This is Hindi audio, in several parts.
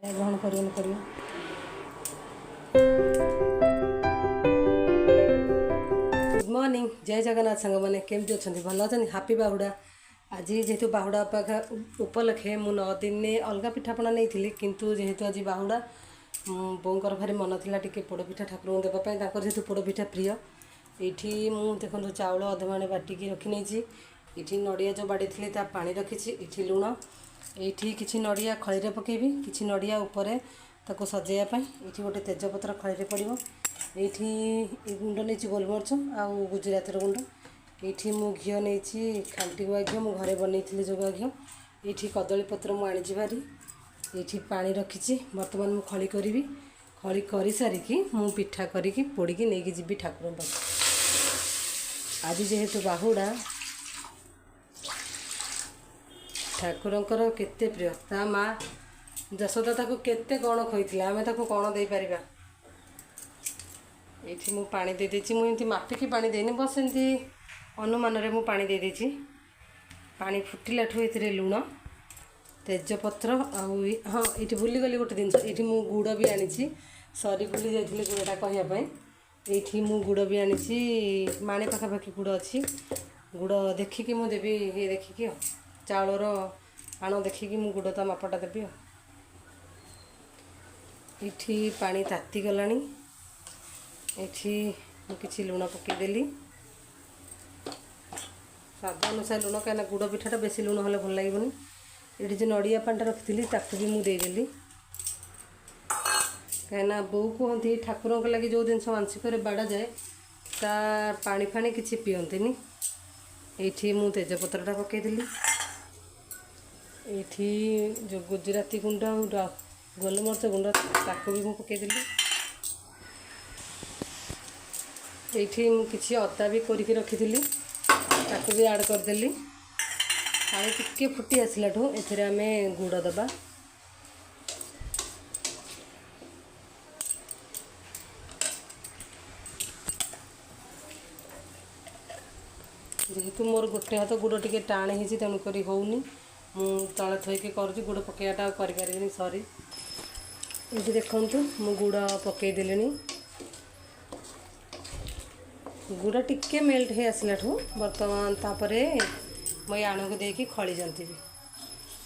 ग्रहण करियो करियो। गुड मॉर्निंग, जय जगन्नाथ सांग मैंने केमती अच्छा भल अच्छा हापी बाहुड़ा। आज जेहेतु बाहुड़ा उपलक्षे मु 9 दिन अलग पिठापणा नहीं किंतु जेहेतु आज बाहुड़ा बोंकर भारी मन था टी पोड़पिठा ठाकुर को देवाई जेहेतु पोड़पिठा प्रिय। ये मुझे देखो चाउल अधमाणे बाटिकी रखी नहीं। ये नड़िया जो बाड़ी थी पानी रखी। ये लुण ये किसी नड़िया खड़ी पकेबी किसी नड़िया उपरे ताको सजाइवाई। ये गोटे तेजपत्र खड़ी पड़ो। ये गुंड नहीं गोलमरच आउ गुजरातर गुंड। ये मु घी नहीं खांटी गुआ घी मु घरे बनई जो गुआ घी। ये कदली पत्र मुझे भारी। ये पानी रखी बर्तमान मु खली करी। खली कर सारिकी मु पिठा करी पोड़ी नहीं जी ठाकुर पाख। आज जेहेतु बाहुड़ा ठाकुरंकर केते प्रिय ता माँ जशोदा ताको केते कौन खोई आमे ताको कौन दे पारिबा। ये मु पानी दे देछि मुझे मापिकी पानी देनी बस एमती अनुमान रे मु पानी दे देछि। पानी फुटिला ठु एथिरे लुण तेजपत्र आउ हाँ ये भूलीगली गोटे जिन ये मु गुड़ भी आनी सरी भूली जाइए गुड़टा कहवाई। ये मु गुड़ भी आनी माणे पाखापाखि गुड़ अच्छी गुड़ देखिकी मु देवी ये देखिकी चाउलर आण देखिकी मु गुड़ ता मापटा देवी। ये पानी ताती गलानी। ये किसी लुण पकईदेली स्वाद अनुसार लुण कहीं गुड़ पिठाटा बेसी लुण हेल्ले भल लगे। ये जो नड़िया पानी रखी ताकू भी मुदेदेली कहीं बो कहती ठाकुरों लगे जो जिन मानसिक बाड़ा जाए ता पानी फाणी किसी पियंतीनि। ये मु तेजपत्रटा पकईदेली। ये जो गुजराती गुंड गोलमरच गुंड ताकू भी मुझे पकईदेली। ये किसी अदा भी करके रखी ताकू भी ऐड करदेली। पानी टिके फुटी आसला एथिरे आमे गुड़ दबा। जेहेतु मोर गोटे हाथ गुड़ टिके टाण हो तेणुक होनी मु तले थोक कर गुड़ पकईटा करें सरी। ये देखु मु गुड़ पकईदेली। गुड़ टिके मेल्ट हो आसला बर्तमान तापरे मैं आण को देकी खली जंतीबी।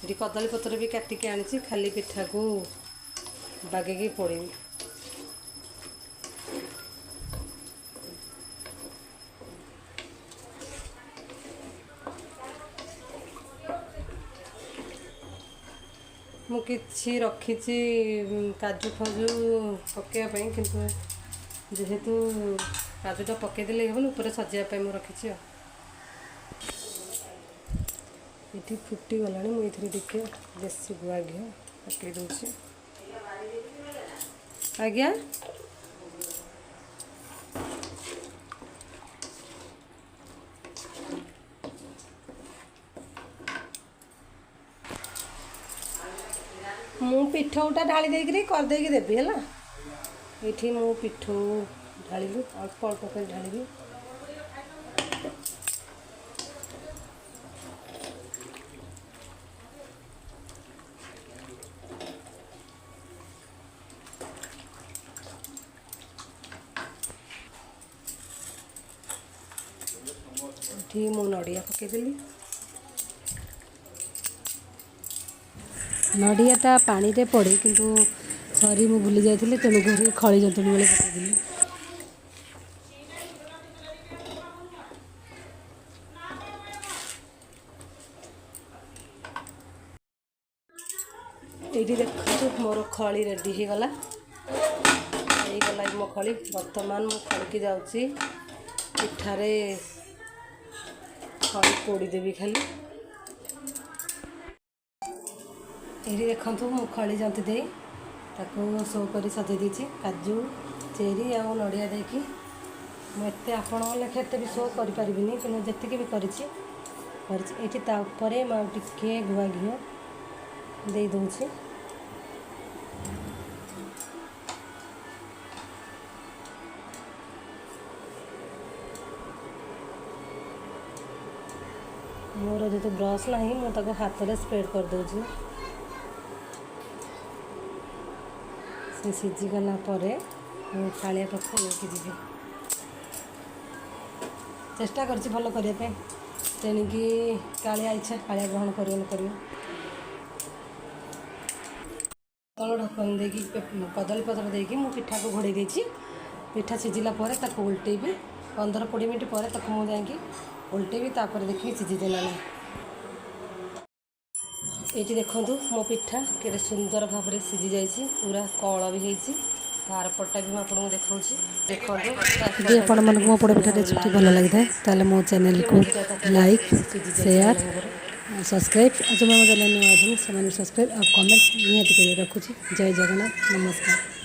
ये कदली पत्र भी काटिकी आनी खाली पिठा को बागेकी पोड़ी। मु किछि रखी काजू फाजू पकईवाई किंतु जेहेतु काजूटा पकईदेले हेबन ऊपर सजाइवाई मु रखी। ये फुटी गला मुझे टिके देसी गुआ घी पकई दूसरी। आज्ञा मु पिठौटा ढाली देकरी करदेकी देवी है। ये मु पिठौ ढाली अल्प अल्प कर ढाली। ये मु नड़िया पकईदेली। नड़ियाटा पानी रे पड़े किंतु सरी मु भूली जाइए तेणुक खली जंतुणी बेले पकईदेली। ये देखो मोर खली रेडी हो गला। मो खली बर्तमान मु खड़की जाऊँगी पिठारे खली पोड़ीदेवी खाली। ये देखो मु खली जंती दे ताको सो कर सजे देती काजू चेरी आ नड़िया देकी मुझे आपण लेखे एत भी सो करें कि जी भी करपर टे गुआ घी दे दूसरी। मोर जो ब्रश ना मुझे हाथ में स्प्रेड कर दूसरी। से सीझीगला कालिया पाखु लेके जी चेष्टा करछि भल करने तेणिकी कालिया इच्छा कालिया ग्रहण कर तल ढक्कन देकी कदली पत्र देकी मु पिठा को घोड़े देछि पिठा सिझिला उल्टेबी 15-20 मिनट पर मुझे उल्टेबी तापर देखिए सिझीदे ना ये देखूँ मो पिठा के सुंदर भाव में सिझी जाइए पूरा कल भी होती तार पटा भी मुझे देखा देखो जी आपण मन मो पोड़पिठा रेसिपी भल लगी था मो चैनल को लाइक शेयर सब्सक्राइब जो मैं चैनल नुआ अच्छे से सब्सक्राइब और कमेंट निहत कर रखुच्छी। जय जगन्नाथ नमस्कार।